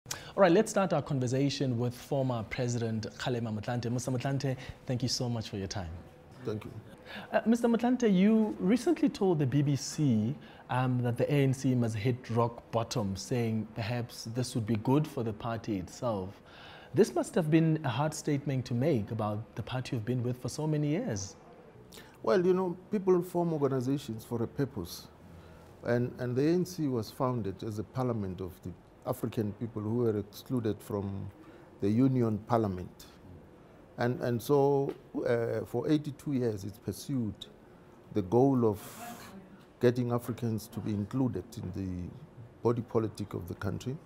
All right, let's start our conversation with former President Kgalema Motlanthe. Mr. Motlanthe, thank you so much for your time. Thank you. Mr. Motlanthe, you recently told the BBC that the ANC must hit rock bottom, saying perhaps this would be good for the party itself. This must have been a hard statement to make about the party you've been with for so many years. Well, you know, people form organizations for a purpose. And the ANC was founded as a parliament of the African people who were excluded from the Union Parliament. And so for 82 years it's pursued the goal of getting Africans to be included in the body politic of the country.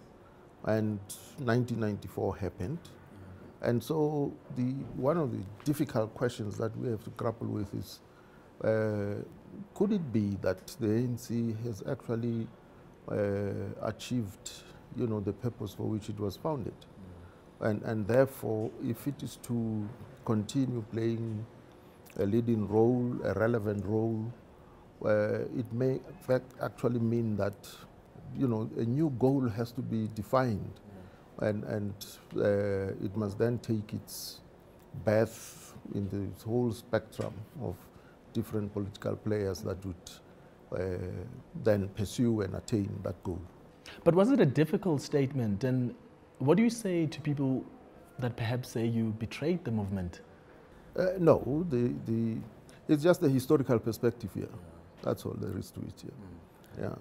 And 1994 happened. And so one of the difficult questions that we have to grapple with is, could it be that the ANC has actually achieved, you know, the purpose for which it was founded? And therefore, if it is to continue playing a leading role, a relevant role, it may in fact actually mean that, you know, a new goal has to be defined, and it must then take its birth in the whole spectrum of different political players that would then pursue and attain that goal. But was it a difficult statement? And what do you say to people that perhaps say you betrayed the movement? No, it's just a historical perspective here. That's all there is to it here. Yeah.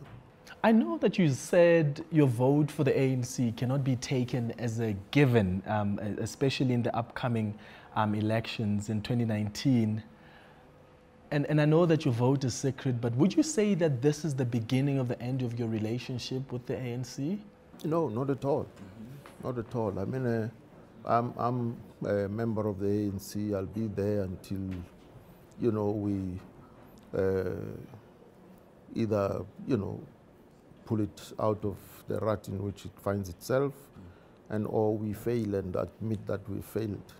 I know that you said your vote for the ANC cannot be taken as a given, especially in the upcoming elections in 2019. And I know that your vote is sacred, but would you say that this is the beginning of the end of your relationship with the ANC? No, not at all. Not at all. I mean, I'm a member of the ANC. I'll be there until, you know, we either, you know, pull it out of the rut in which it finds itself, and or we fail and admit that we failed.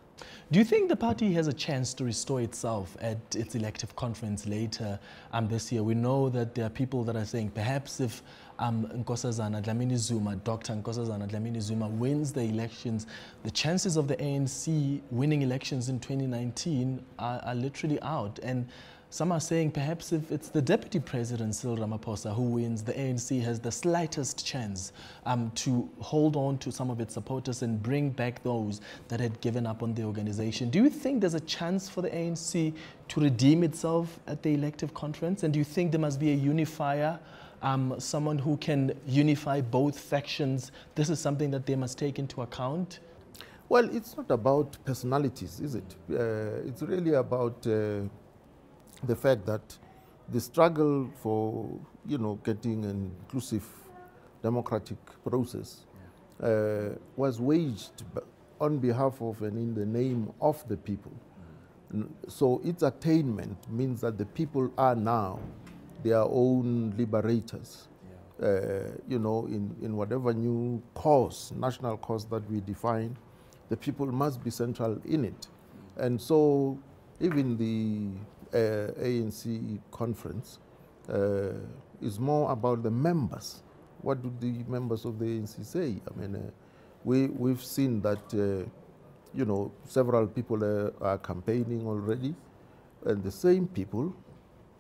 Do you think the party has a chance to restore itself at its elective conference later this year? We know that there are people that are saying perhaps if Nkosazana Dlamini Zuma, Dr. Nkosazana Dlamini Zuma wins the elections, the chances of the ANC winning elections in 2019 are literally out. And some are saying perhaps if it's the Deputy President, Cyril Ramaphosa, who wins, the ANC has the slightest chance to hold on to some of its supporters and bring back those that had given up on the organization. Do you think there's a chance for the ANC to redeem itself at the elective conference? And do you think there must be a unifier, someone who can unify both factions? This is something that they must take into account? Well, it's not about personalities, is it? It's really about the fact that the struggle for, you know, getting an inclusive democratic process was waged on behalf of and in the name of the people. So its attainment means that the people are now their own liberators. You know, in whatever new cause, national cause that we define, the people must be central in it. And so even the ANC conference is more about the members. What do the members of the ANC say? I mean, we've seen that, you know, several people are campaigning already, and the same people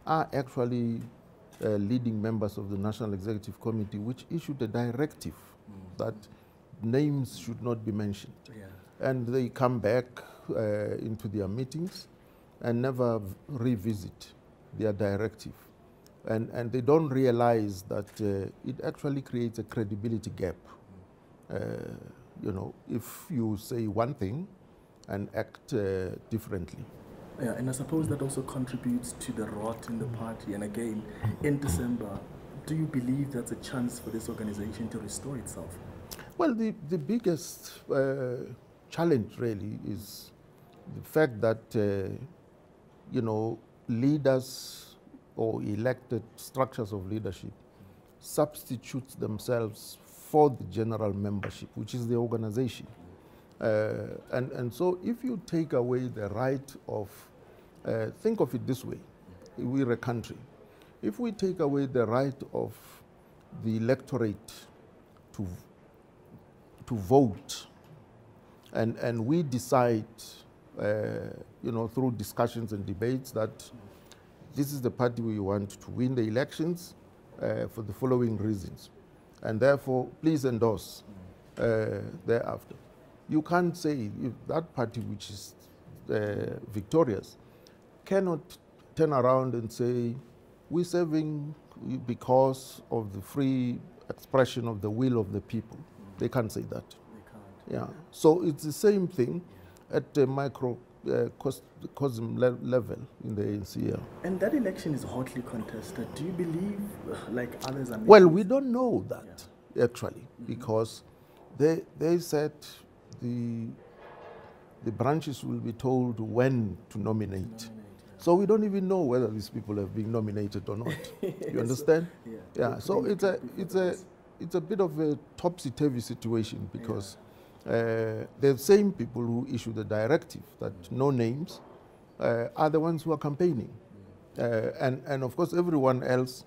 are actually leading members of the National Executive Committee, which issued a directive that names should not be mentioned. Yeah. And they come back into their meetings and never revisit their directive. And they don't realize that it actually creates a credibility gap. You know, if you say one thing and act differently. Yeah, and I suppose that also contributes to the rot in the party. And again, in December, do you believe that's a chance for this organization to restore itself? Well, the biggest challenge really is the fact that you know, leaders or elected structures of leadership substitute themselves for the general membership, which is the organization. And so if you take away the right of, think of it this way, we're a country. If we take away the right of the electorate to to vote, and we decide, through discussions and debates that this is the party we want to win the elections for the following reasons, and therefore please endorse thereafter. You can't say if that party which is victorious cannot turn around and say we're serving because of the free expression of the will of the people. They can't say that. They can't. Yeah. So it's the same thing at the microcosm level in the ANC. Yeah. And that election is hotly contested. Do you believe, like others are? Well, we don't know that actually, because they said the branches will be told when to nominate. So we don't even know whether these people have been nominated or not. You understand? Yeah. So it's a bit of a topsy-turvy situation, because the same people who issue the directive that no names are the ones who are campaigning, and of course everyone else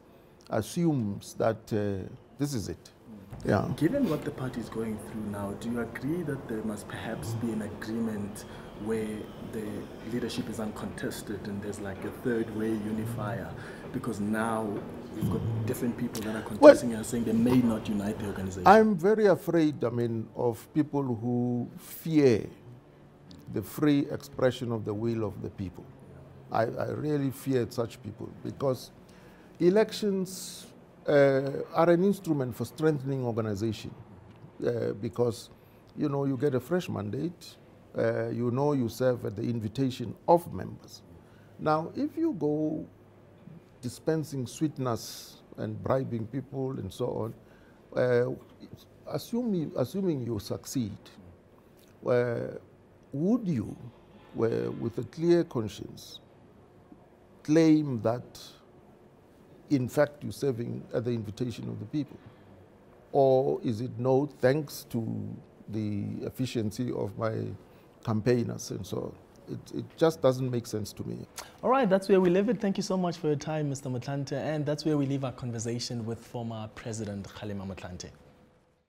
assumes that this is it. Yeah. Given what the party is going through now, do you agree that there must perhaps be an agreement where the leadership is uncontested and there's like a third way unifier? Because now we've got different people that are contesting and saying they may not unite the organization. I'm very afraid, of people who fear the free expression of the will of the people. I really fear such people, because elections are an instrument for strengthening organization, because you get a fresh mandate, you serve at the invitation of members. Now, if you go dispensing sweetness and bribing people and so on, assuming you succeed, would you, with a clear conscience, claim that in fact you're serving at the invitation of the people? Or is it no, thanks to the efficiency of my campaigners and so on? It just doesn't make sense to me. All right, that's where we leave it. Thank you so much for your time, Mr. Motlanthe. And that's where we leave our conversation with former President Kgalema Motlanthe.